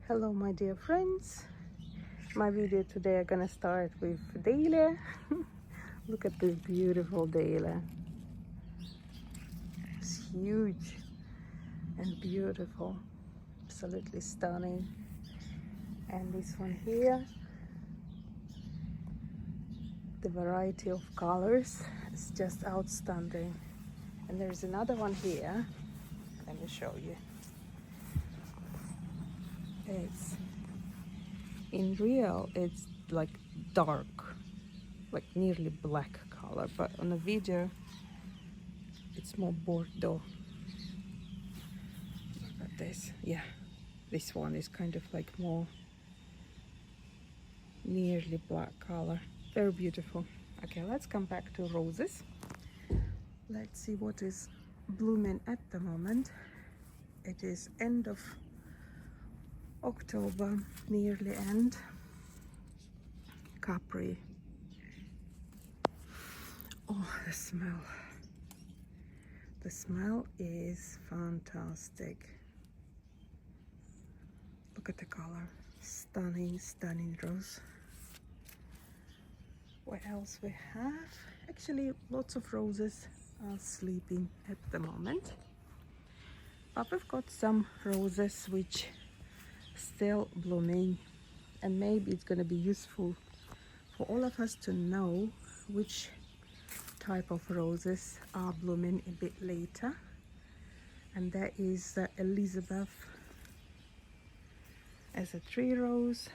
Hello my dear friends, my video today I'm gonna start with Dilly. Look at this beautiful Dilly. It's huge and beautiful, absolutely stunning. And this one here, the variety of colors is just outstanding. And there's another one here, let me show you. It's in real it's like dark, like nearly black color, but on the video it's more Bordeaux. Look at this. Yeah, this one is kind of like more nearly black color. Very beautiful. Okay, let's come back to roses. Let's see what is blooming at the moment. It is end of October, nearly end. Capri. Oh, the smell. The smell is fantastic. Look at the color. Stunning, stunning rose. What else we have? Actually, lots of roses are sleeping at the moment. But we've got some roses which still blooming, and maybe it's going to be useful for all of us to know which type of roses are blooming a bit later. And that is Elizabeth as a tree rose.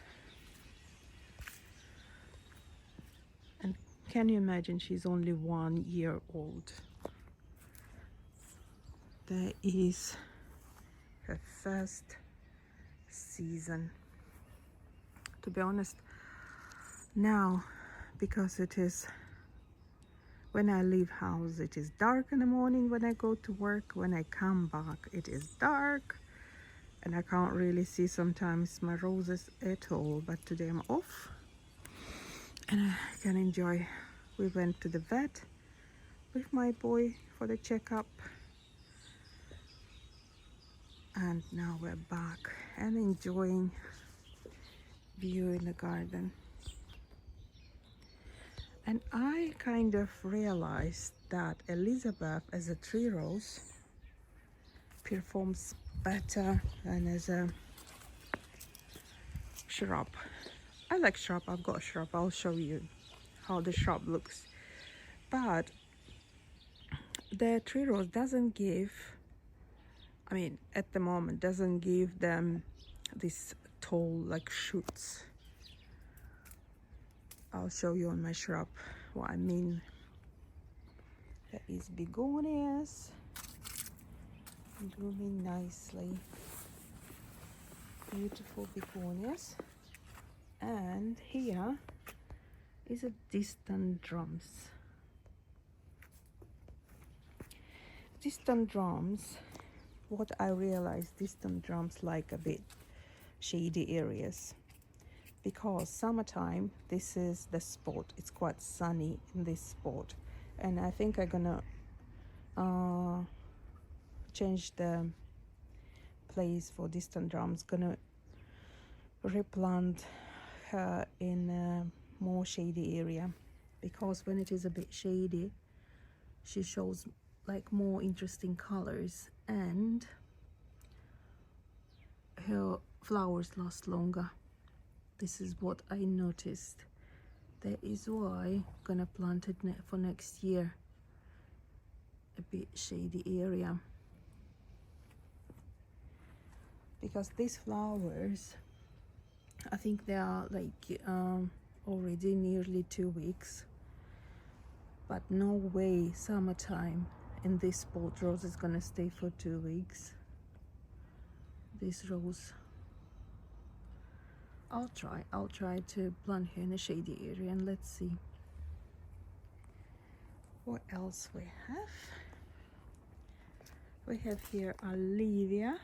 And can you imagine, she's only 1 year old. That is her first season. To be honest, now, because it is, when I leave house it is dark in the morning, when I go to work, when I come back it is dark, and I can't really see sometimes my roses at all. But today I'm off and I can enjoy. We went to the vet with my boy for the checkup, and now we're back and enjoying view in the garden. And I kind of realized that Elizabeth as a tree rose performs better than as a shrub. I like shrub, I've got a shrub, I'll show you how the shrub looks. But the tree rose doesn't give, I mean at the moment doesn't give them this tall like shoots. I'll show you on my shrub what I mean. That is begonias blooming nicely, beautiful begonias. And here is a distant drums. Distant drums, what I realized, distant drums like a bit shady areas, because summertime this is the spot, it's quite sunny in this spot, and I think I'm gonna change the place for distant drums. Gonna replant her in a more shady area, because when it is a bit shady she shows like more interesting colors and her flowers last longer. This is what I noticed. That is why I'm gonna plant it for next year, a bit shady area, because these flowers, I think they are like already nearly 2 weeks, but no way summertime in this spot rose is gonna stay for 2 weeks. This rose, I'll try to plant her in a shady area, and let's see what else we have. We have here Olivia,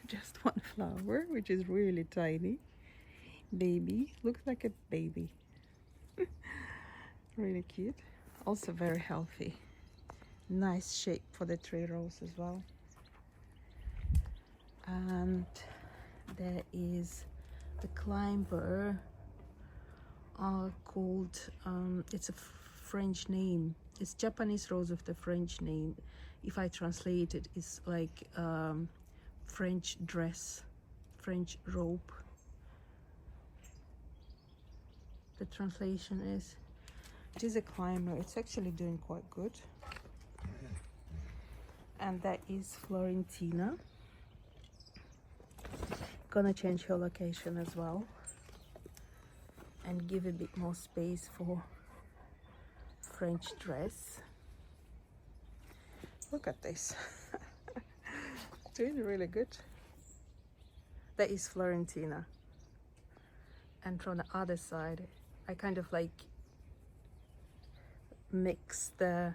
just one flower, which is really tiny. Baby, looks like a baby. Really cute, also very healthy. Nice shape for the tree rose as well. And there is the climber are called, it's a French name. It's Japanese rose with the French name. If I translate it, it's like French dress, French robe. The translation is, it is a climber. It's actually doing quite good. And that is Florentina. Gonna change her location as well and give a bit more space for French dress. Look at this. Doing really good. That is Florentina. And from the other side, I kind of like mix the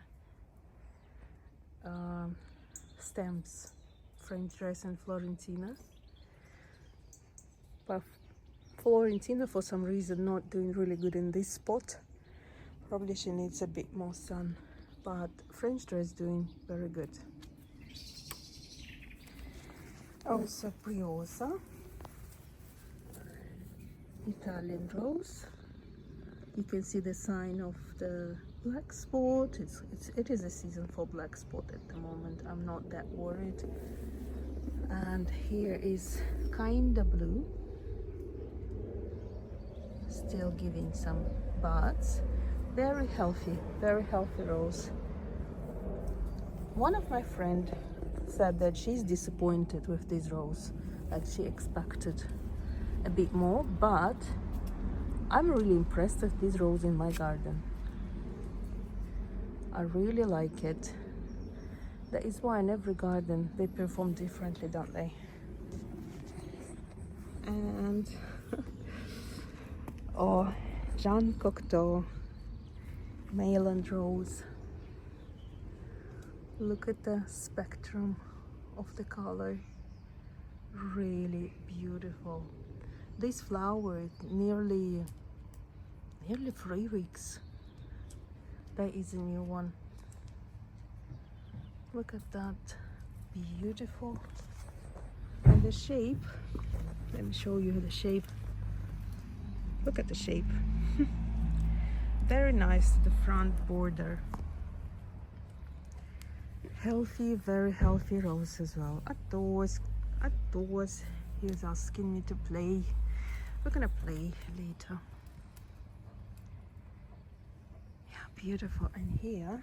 stems, French dress and Florentina. But Florentina, for some reason, not doing really good in this spot. Probably she needs a bit more sun, but French dress doing very good. Also Briosa, Italian rose. You can see the sign of the black spot. It is a season for black spot at the moment. I'm not that worried. And here is kinda blue, still giving some buds. Very healthy rose. One of my friends said that she's disappointed with this rose, like she expected a bit more, but I'm really impressed with this rose in my garden. I really like it. That is why in every garden they perform differently, don't they? And oh, Jean Cocteau, Mayland rose. Look at the spectrum of the color. Really beautiful. This flower is nearly 3 weeks. That is a new one. Look at that, beautiful. And the shape, let me show you the shape. Look at the shape. Very nice, the front border. Healthy, very healthy rose as well. Atos, he was asking me to play. We're gonna play later. Yeah, beautiful. And here,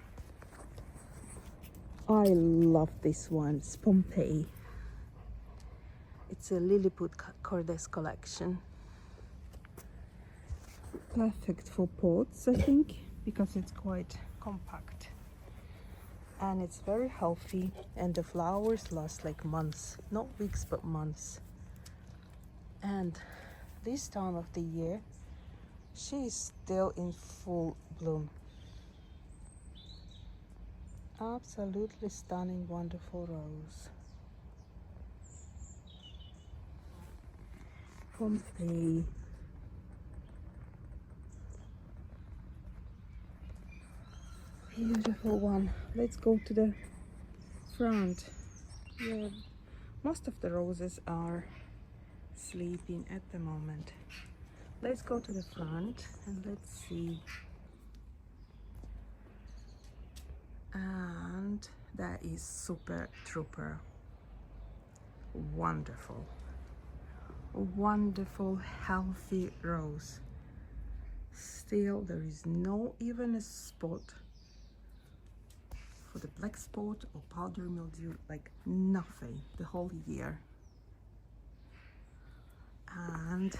I love this one. It's Pompeii. It's a Lilliput Cordes collection. Perfect for pots, I think, because it's quite compact. And it's very healthy, and the flowers last like months, not weeks but months. And this time of the year, she is still in full bloom. Absolutely stunning, wonderful rose. Pompeii. Beautiful one. Let's go to the front. Yeah, most of the roses are sleeping at the moment. Let's go to the front and let's see. And that is Super Trooper. Wonderful, wonderful, healthy rose. Still, there is no even a spot for the black spot or powder mildew, like nothing the whole year. And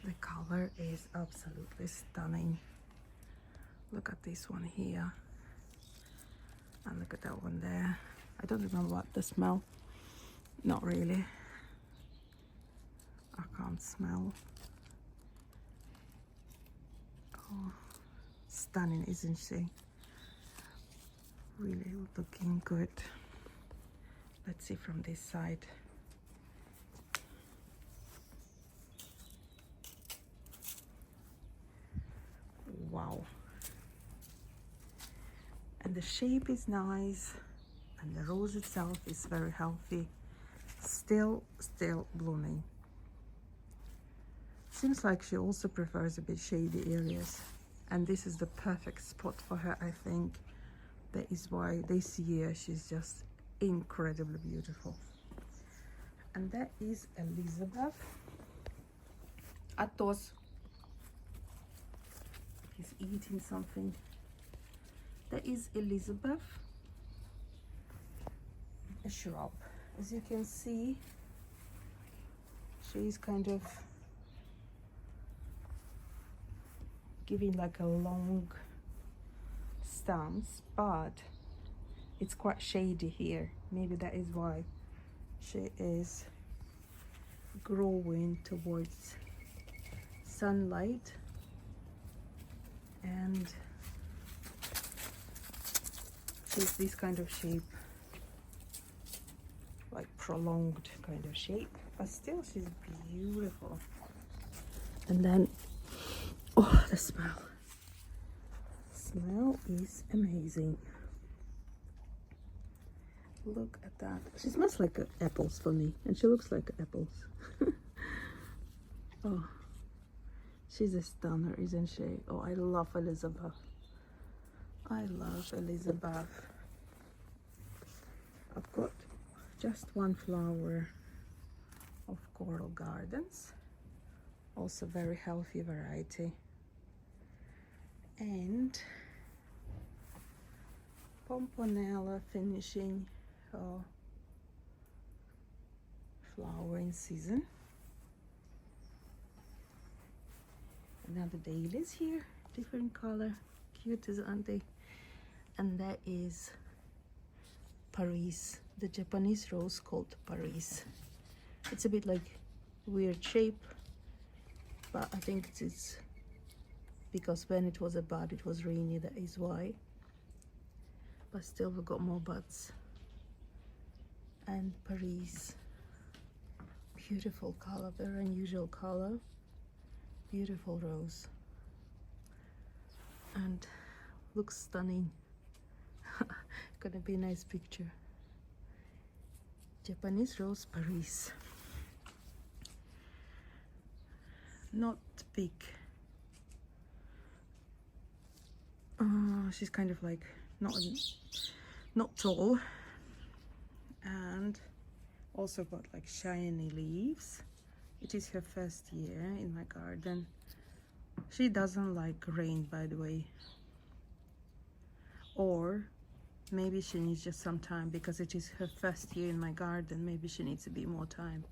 the color is absolutely stunning. Look at this one here, and look at that one there. I don't remember what the smell. Not really. I can't smell. Oh, stunning, isn't she? Really looking good. Let's see from this side. Wow. And the shape is nice, and the rose itself is very healthy. Still blooming. Seems like she also prefers a bit shady areas, and this is the perfect spot for her, I think. That is why this year she's just incredibly beautiful. And that is Elizabeth. Atos. He's eating something. That is Elizabeth, a shrub. As you can see, she's kind of giving like a long stance, but it's quite shady here. Maybe that is why she is growing towards sunlight, and she's this kind of shape, like prolonged kind of shape, but still she's beautiful. And then, oh, the smell is amazing. Look at that. She smells like apples for me, and she looks like apples. Oh, she's a stunner, isn't she? Oh, I love Elizabeth. I love Elizabeth. I've got just one flower of Coral Gardens, also very healthy variety, and Pomponella finishing flowering season. Another Dahlias here, different color, cute as aren't they? And that is Paris, the Japanese rose called Paris. It's a bit like weird shape, but I think it's because when it was a bud it was rainy, that is why. But still we've got more buds. And Paris, beautiful color, very unusual color, beautiful rose, and looks stunning. Gonna be a nice picture. Japanese rose Paris. Not big. She's kind of like not tall, and also got like shiny leaves. It is her first year in my garden. She doesn't like rain, by the way, or maybe she needs just some time because it is her first year in my garden. Maybe she needs a bit more time,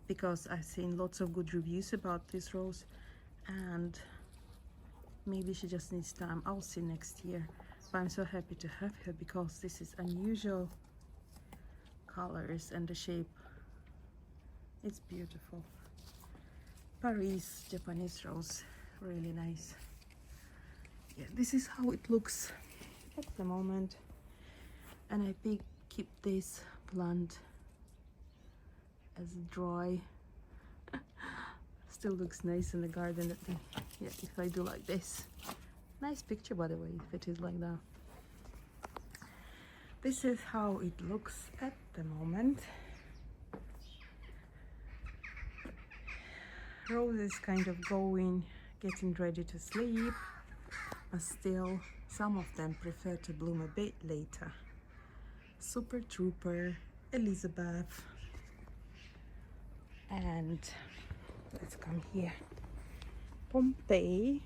because I've seen lots of good reviews about this rose, and maybe she just needs time. I'll see next year. But I'm so happy to have her because this is unusual colors, and the shape, it's beautiful. Paris Japanese rose, really nice. Yeah, this is how it looks at the moment, and I keep this plant as dry. Still looks nice in the garden. Yeah, if I do like this. Nice picture, by the way, if it is like that. This is how it looks at the moment. Rose is kind of getting ready to sleep, but still some of them prefer to bloom a bit later. Super Trooper, Elizabeth, and let's come here. Pompeii,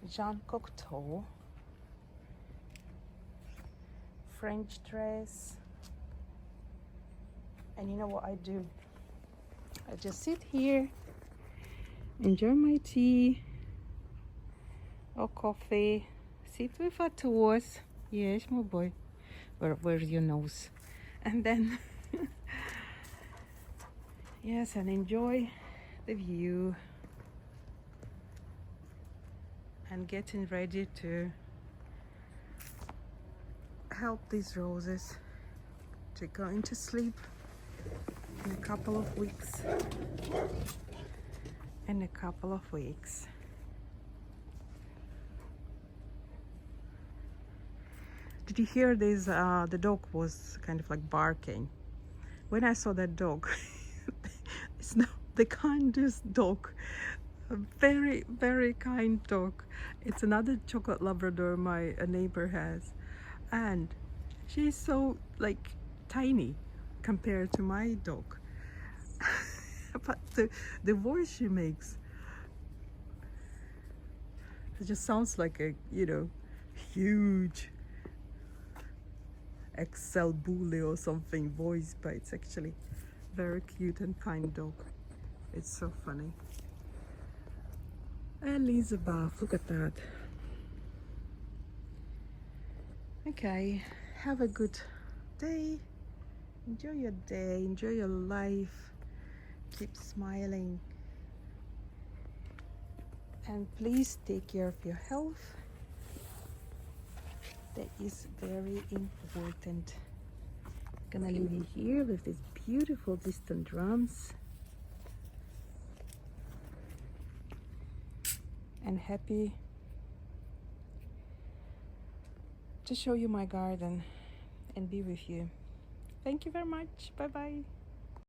Jean Cocteau, French dress. And you know what I do? I just sit here, enjoy my tea or coffee, sit with Atos. Yes, my boy. Where's your nose? And then yes, and enjoy the view and getting ready to help these roses to go into sleep in a couple of weeks. Did you hear this? The dog was kind of like barking. When I saw that dog, It's not the kindest dog. A very, very kind dog. It's another chocolate Labrador my neighbor has. And she's so like tiny compared to my dog. But the voice she makes, it just sounds like a, you know, huge Excel bully or something voice, but it's actually very cute and kind dog. It's so funny. Elizabeth, look at that. Okay, have a good day. Enjoy your day, enjoy your life. Keep smiling. And please take care of your health. That is very important. Gonna leave you here with these beautiful distant drums. And happy to show you my garden and be with you. Thank you very much. Bye bye.